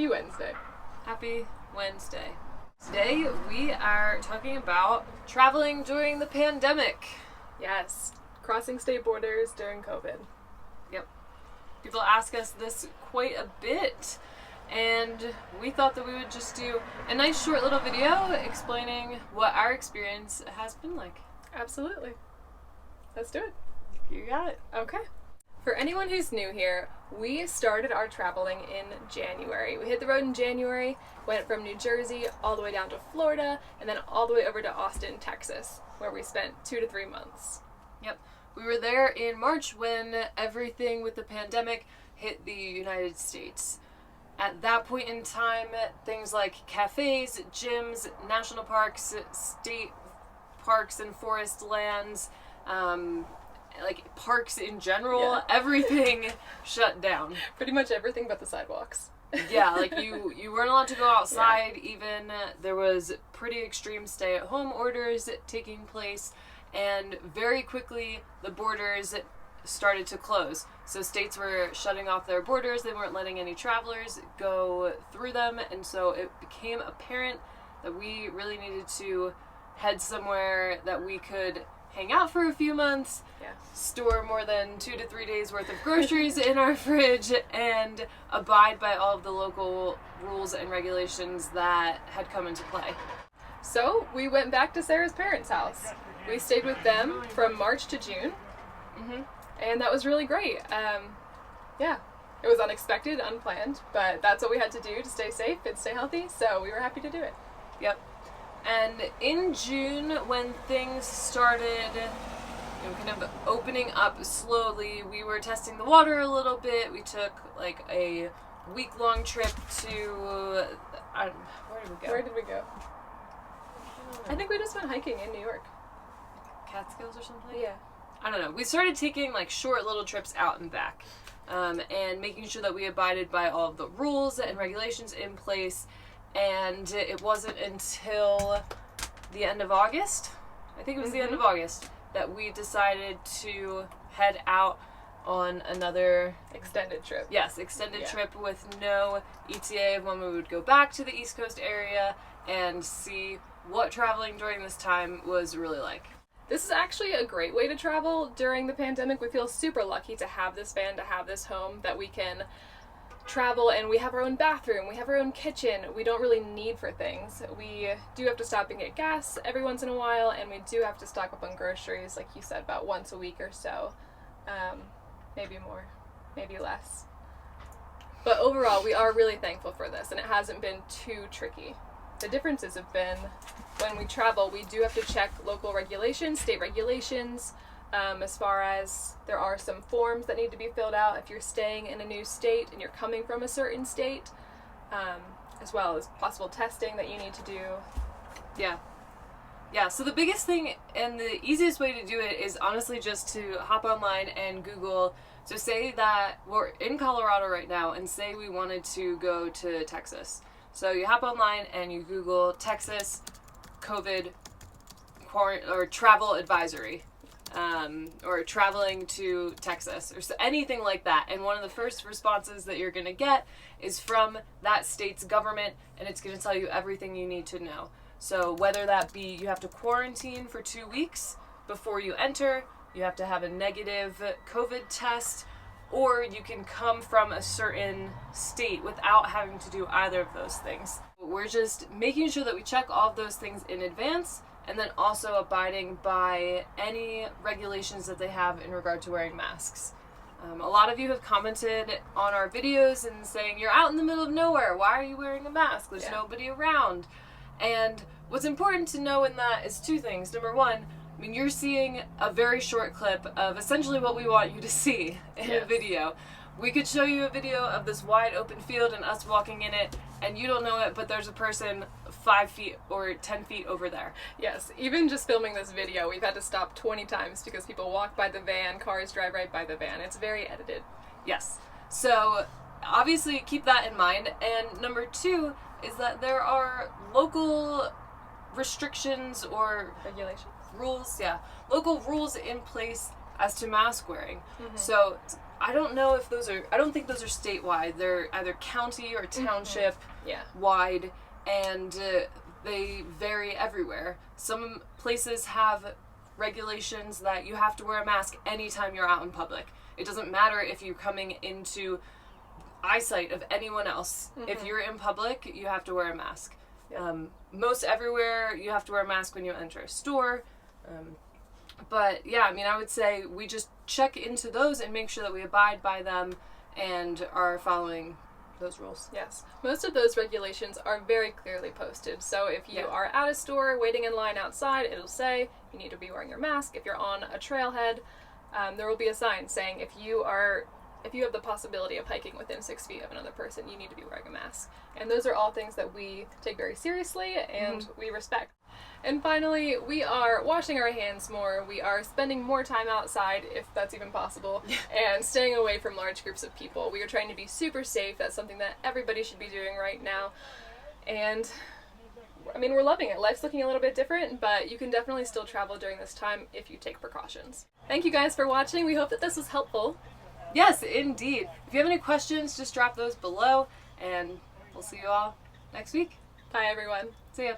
Happy Wednesday. Happy Wednesday. Today we are talking about traveling during the pandemic. Yes, crossing state borders during COVID. Yep. People ask us this quite a bit, and we thought that we would just do a nice short little video explaining what our experience has been like. Absolutely. Let's do it. You got it. Okay. For anyone who's new here, we started our traveling in January. We hit the road in January, went from New Jersey all the way down to Florida, and then all the way over to Austin, Texas, where we spent 2 to 3 months. Yep. We were there in March when everything with the pandemic hit the United States. At that point in time, things like cafes, gyms, national parks, state parks and forest lands, like parks in general, everything shut down. Pretty much everything but the sidewalks. Yeah, like you weren't allowed to go outside even. There was pretty extreme stay-at-home orders taking place, and very quickly the borders started to close. So states were shutting off their borders. They weren't letting any travelers go through them, and so it became apparent that we really needed to head somewhere that we could hang out for a few months, store more than 2 to 3 days worth of groceries in our fridge, and abide by all of the local rules and regulations that had come into play. So we went back to Sarah's parents' house. We stayed with them from March to June, and that was really great. It was unexpected, unplanned, but that's what we had to do to stay safe and stay healthy, so we were happy to do it. Yep. And in June, when things started kind of opening up slowly, we were testing the water a little bit. We took like a week-long trip to, where did we go? I think we just went hiking in New York. Catskills or something? Yeah. I don't know. We started taking like short little trips out and back, and making sure that we abided by all of the rules and regulations in place. And it wasn't until the end of August, I think it was the end of August, that we decided to head out on another extended trip. Yes, extended trip with no ETA of when we would go back to the East Coast area and see what traveling during this time was really like. This is actually a great way to travel during the pandemic. We feel super lucky to have this van, to have this home that we can travel, and we have our own bathroom, we have our own kitchen. We don't really need for things. We do have to stop and get gas every once in a while, and we do have to stock up on groceries, like you said, about once a week or so. Maybe more, maybe less. But overall, we are really thankful for this, and it hasn't been too tricky. The differences have been when we travel, we do have to check local regulations, state regulations, as far as there are some forms that need to be filled out if you're staying in a new state and you're coming from a certain state, as well as possible testing that you need to do. Yeah, so the biggest thing and the easiest way to do it is honestly just to hop online and Google. So say that we're in Colorado right now and say we wanted to go to Texas. So you hop online and you Google Texas COVID or travel advisory. Or traveling to Texas, or anything like that. And one of the first responses that you're going to get is from that state's government, and it's going to tell you everything you need to know. So whether that be you have to quarantine for 2 weeks before you enter, you have to have a negative COVID test, or you can come from a certain state without having to do either of those things. We're just making sure that we check all of those things in advance, and then also abiding by any regulations that they have in regard to wearing masks. A lot of you have commented on our videos and saying, you're out in the middle of nowhere, why are you wearing a mask? There's nobody around. And what's important to know in that is 2 things. Number 1, you're seeing a very short clip of essentially what we want you to see in a video. We could show you a video of this wide open field and us walking in it, and you don't know it, but there's a person 5 feet or 10 feet over there. Yes, even just filming this video, we've had to stop 20 times because people walk by the van, cars drive right by the van. It's very edited. Yes. So obviously keep that in mind. And number 2 is that there are local restrictions or regulations, rules, local rules in place as to mask wearing. So I don't know if those are, I don't think those are statewide. They're either county or township Yeah. wide, and they vary everywhere. Some places have regulations that you have to wear a mask anytime you're out in public. It doesn't matter if you're coming into eyesight of anyone else. If you're in public, you have to wear a mask. Most everywhere, you have to wear a mask when you enter a store. But yeah, I mean, I would say we just check into those and make sure that we abide by them and are following those rules. Yes. Most of those regulations are very clearly posted. So if you are at a store waiting in line outside, it'll say you need to be wearing your mask. If you're on a trailhead, there will be a sign saying if you have the possibility of hiking within 6 feet of another person, you need to be wearing a mask. And those are all things that we take very seriously and we respect. And finally, we are washing our hands more. We are spending more time outside, if that's even possible, and staying away from large groups of people. We are trying to be super safe. That's something that everybody should be doing right now. And I mean, we're loving it. Life's looking a little bit different, but you can definitely still travel during this time if you take precautions. Thank you guys for watching. We hope that this was helpful. Yes, indeed. If you have any questions, just drop those below, and we'll see you all next week. Bye, everyone. See ya.